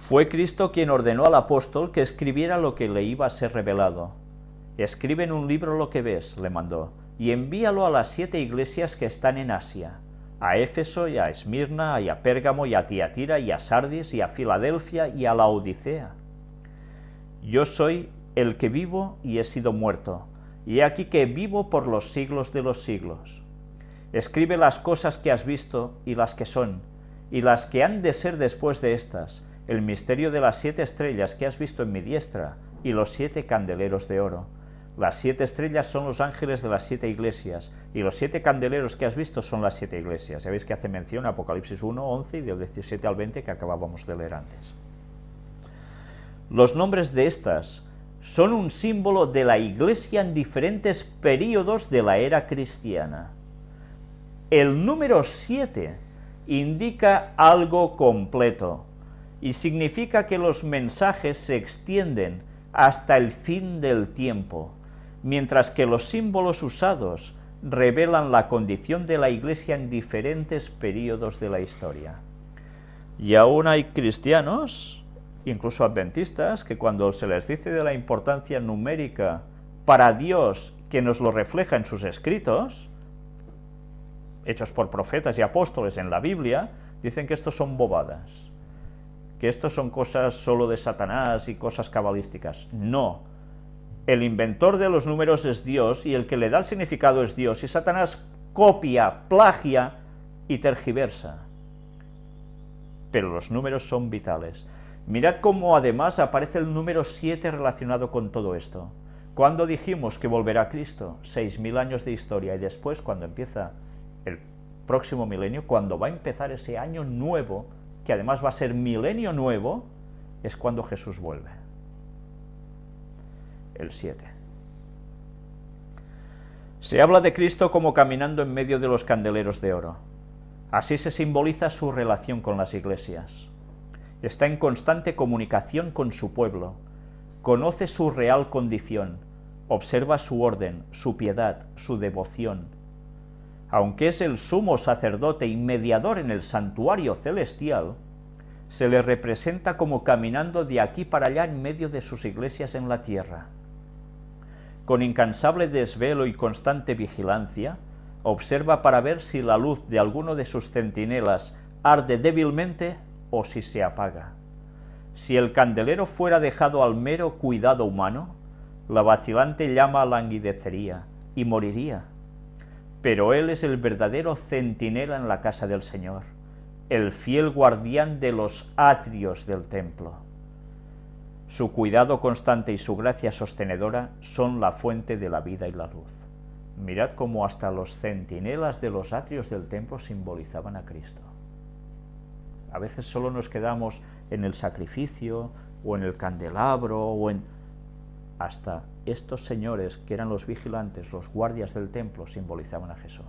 Fue Cristo quien ordenó al apóstol que escribiera lo que le iba a ser revelado. Escribe en un libro lo que ves, le mandó, y envíalo a las 7 iglesias que están en Asia, a Éfeso y a Esmirna y a Pérgamo y a Tiatira y a Sardis y a Filadelfia y a la Odisea. Yo soy el que vivo y he sido muerto, y he aquí que vivo por los siglos de los siglos. Escribe las cosas que has visto y las que son, y las que han de ser después de estas, el misterio de las 7 estrellas que has visto en mi diestra, y los 7 candeleros de oro. Las 7 estrellas son los ángeles de las 7 iglesias, y los 7 candeleros que has visto son las 7 iglesias. Ya veis que hace mención a Apocalipsis 1, 11 y del 17 al 20 que acabábamos de leer antes. Los nombres de estas son un símbolo de la iglesia en diferentes períodos de la era cristiana. El número 7 indica algo completo, y significa que los mensajes se extienden hasta el fin del tiempo, mientras que los símbolos usados revelan la condición de la Iglesia en diferentes períodos de la historia. Y aún hay cristianos, incluso adventistas, que cuando se les dice de la importancia numérica para Dios, que nos lo refleja en sus escritos, hechos por profetas y apóstoles en la Biblia, dicen que estos son bobadas, que estos son cosas solo de Satanás y cosas cabalísticas. No, el inventor de los números es Dios y el que le da el significado es Dios, y Satanás copia, plagia y tergiversa. Pero los números son vitales. Mirad cómo además aparece el número 7 relacionado con todo esto. ¿Cuándo dijimos que volverá Cristo? 6.000 años de historia, y después, cuando empieza el próximo milenio, cuando va a empezar ese año nuevo, que además va a ser milenio nuevo, es cuando Jesús vuelve. El 7. Se habla de Cristo como caminando en medio de los candeleros de oro. Así se simboliza su relación con las iglesias. Está en constante comunicación con su pueblo, conoce su real condición, observa su orden, su piedad, su devoción. Aunque es el sumo sacerdote y mediador en el santuario celestial, se le representa como caminando de aquí para allá en medio de sus iglesias en la tierra. Con incansable desvelo y constante vigilancia, observa para ver si la luz de alguno de sus centinelas arde débilmente o si se apaga. Si el candelero fuera dejado al mero cuidado humano, la vacilante llama languidecería y moriría. Pero él es el verdadero centinela en la casa del Señor, el fiel guardián de los atrios del templo. Su cuidado constante y su gracia sostenedora son la fuente de la vida y la luz. Mirad cómo hasta los centinelas de los atrios del templo simbolizaban a Cristo. A veces solo nos quedamos en el sacrificio, o en el candelabro, o en... Hasta estos señores, que eran los vigilantes, los guardias del templo, simbolizaban a Jesús.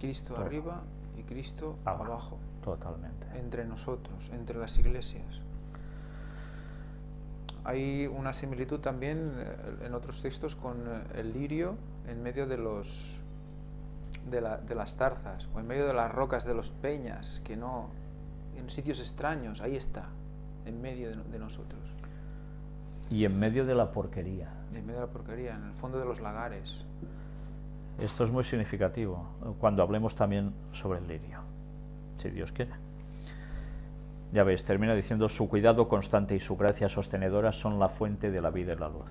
Cristo Todo. Arriba y Cristo abajo. Totalmente. Entre nosotros, entre las iglesias. Hay una similitud también en otros textos con el lirio en medio de las zarzas, o en medio de las rocas de los peñas, que no, en sitios extraños, ahí está, en medio de nosotros. Y en medio de la porquería. En medio de la porquería, en el fondo de los lagares. Esto es muy significativo cuando hablemos también sobre el lirio, si Dios quiere. Ya veis, termina diciendo: su cuidado constante y su gracia sostenedora son la fuente de la vida y la luz.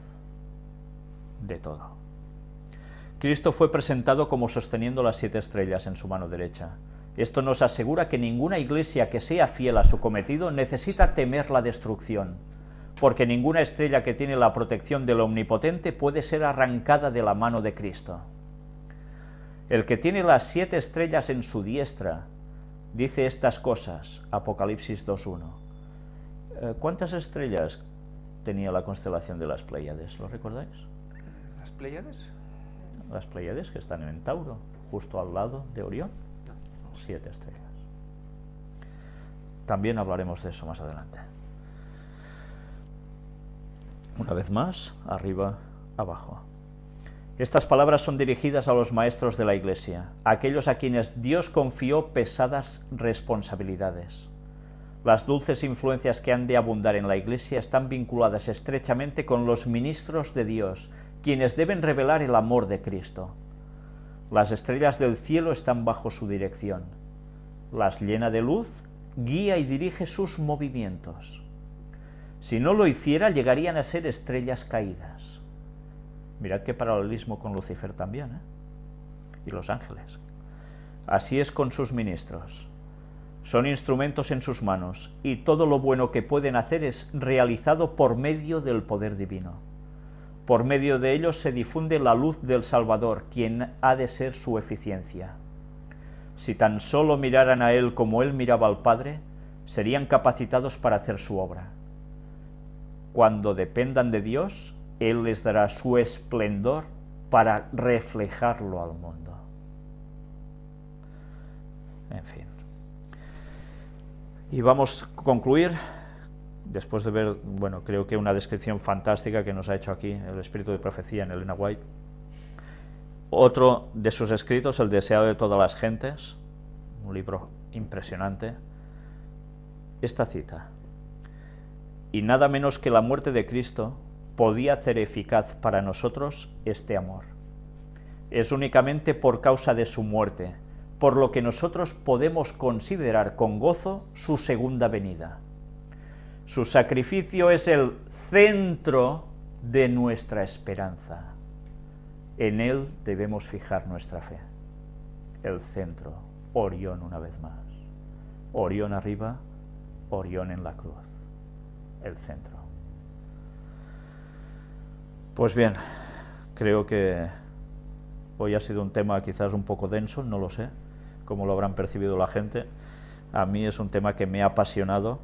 De todo. Cristo fue presentado como sosteniendo las 7 estrellas en su mano derecha. Esto nos asegura que ninguna iglesia que sea fiel a su cometido necesita temer la destrucción, porque ninguna estrella que tiene la protección del Omnipotente puede ser arrancada de la mano de Cristo. El que tiene las 7 estrellas en su diestra dice estas cosas, Apocalipsis 2.1. ¿Cuántas estrellas tenía la constelación de las Pléyades? ¿Lo recordáis? ¿Las Pléyades? Las Pléyades, que están en Tauro, justo al lado de Orión. No. 7 estrellas. También hablaremos de eso más adelante. Una vez más, arriba, abajo. Estas palabras son dirigidas a los maestros de la Iglesia, a aquellos a quienes Dios confió pesadas responsabilidades. Las dulces influencias que han de abundar en la Iglesia están vinculadas estrechamente con los ministros de Dios, quienes deben revelar el amor de Cristo. Las estrellas del cielo están bajo su dirección. Las llena de luz, guía y dirige sus movimientos. Si no lo hiciera, llegarían a ser estrellas caídas. Mirad qué paralelismo con Lucifer también, y los ángeles. Así es con sus ministros. Son instrumentos en sus manos, y todo lo bueno que pueden hacer es realizado por medio del poder divino. Por medio de ellos se difunde la luz del Salvador, quien ha de ser su eficiencia. Si tan solo miraran a Él como Él miraba al Padre, serían capacitados para hacer su obra. Cuando dependan de Dios, Él les dará su esplendor para reflejarlo al mundo. En fin. Y vamos a concluir, después de ver, bueno, creo que una descripción fantástica que nos ha hecho aquí el espíritu de profecía en Elena White. Otro de sus escritos, El deseado de todas las gentes, un libro impresionante. Esta cita: y nada menos que la muerte de Cristo podía hacer eficaz para nosotros este amor. Es únicamente por causa de su muerte, por lo que nosotros podemos considerar con gozo su segunda venida. Su sacrificio es el centro de nuestra esperanza. En él debemos fijar nuestra fe. El centro, Orión una vez más. Orión arriba, Orión en la cruz. El centro. Pues bien, creo que hoy ha sido un tema quizás un poco denso, no lo sé, cómo lo habrán percibido la gente. A mí es un tema que me ha apasionado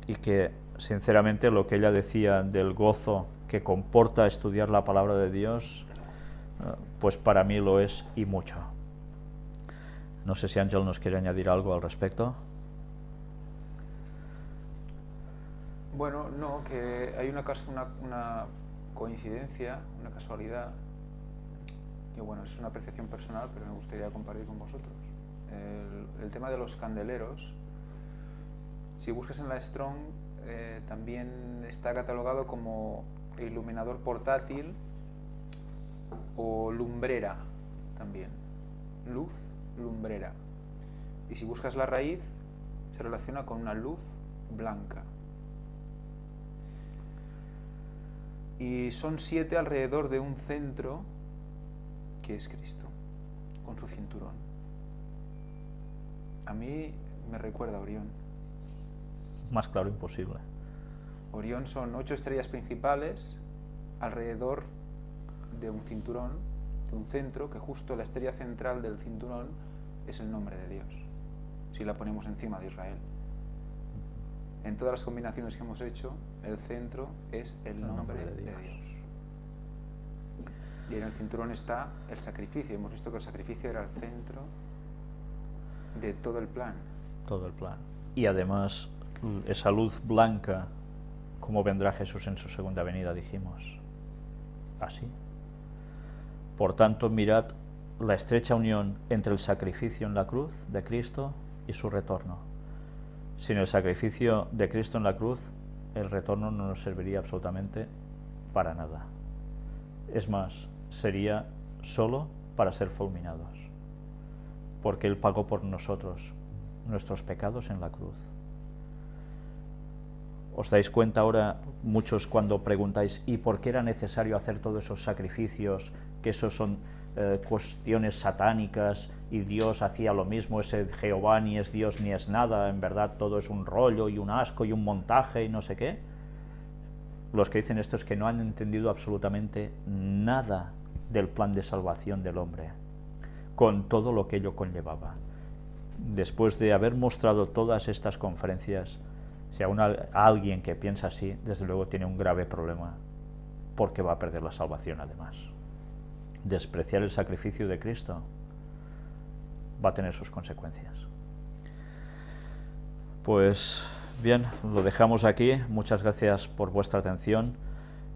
y que, sinceramente, lo que ella decía del gozo que comporta estudiar la palabra de Dios, pues para mí lo es y mucho. No sé si Ángel nos quiere añadir algo al respecto. Bueno, no, que hay una coincidencia, una casualidad, que bueno, es una apreciación personal, pero me gustaría compartir con vosotros. El tema de los candeleros, si buscas en la Strong, también está catalogado como iluminador portátil o lumbrera también. Luz, lumbrera. Y si buscas la raíz, se relaciona con una luz blanca. Y son 7 alrededor de un centro que es Cristo, con su cinturón. A mí me recuerda a Orión. Más claro imposible. Orión son 8 estrellas principales alrededor de un cinturón, de un centro, que justo la estrella central del cinturón es el nombre de Dios, si la ponemos encima de Israel. En todas las combinaciones que hemos hecho, el centro es el nombre de Dios. Y en el cinturón está el sacrificio. Hemos visto que el sacrificio era el centro de todo el plan. Todo el plan. Y además, esa luz blanca, ¿cómo vendrá Jesús en su segunda venida? Dijimos. Así. Por tanto, mirad la estrecha unión entre el sacrificio en la cruz de Cristo y su retorno. Sin el sacrificio de Cristo en la cruz, el retorno no nos serviría absolutamente para nada. Es más, sería solo para ser fulminados, porque Él pagó por nosotros nuestros pecados en la cruz. ¿Os dais cuenta ahora, muchos, cuando preguntáis ¿y por qué era necesario hacer todos esos sacrificios? Que esos son cuestiones satánicas y Dios hacía lo mismo, ese Jehová ni es Dios ni es nada, en verdad todo es un rollo y un asco y un montaje y no sé qué. Los que dicen esto es que no han entendido absolutamente nada del plan de salvación del hombre, con todo lo que ello conllevaba. Después de haber mostrado todas estas conferencias, si aún alguien que piensa así, desde luego tiene un grave problema, porque va a perder la salvación además. Despreciar el sacrificio de Cristo va a tener sus consecuencias. Pues bien, lo dejamos aquí. Muchas gracias por vuestra atención.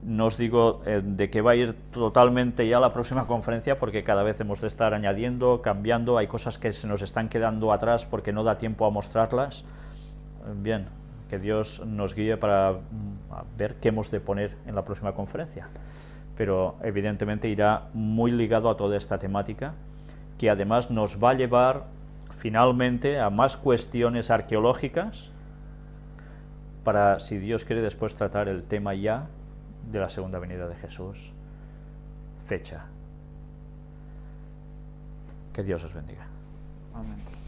No os digo de qué va a ir totalmente ya la próxima conferencia, porque cada vez hemos de estar añadiendo, cambiando. Hay cosas que se nos están quedando atrás porque no da tiempo a mostrarlas. Bien, que Dios nos guíe para ver qué hemos de poner en la próxima conferencia. Pero evidentemente irá muy ligado a toda esta temática, que además nos va a llevar finalmente a más cuestiones arqueológicas para, si Dios quiere, después tratar el tema ya de la segunda venida de Jesús. Fecha. Que Dios os bendiga. Amén.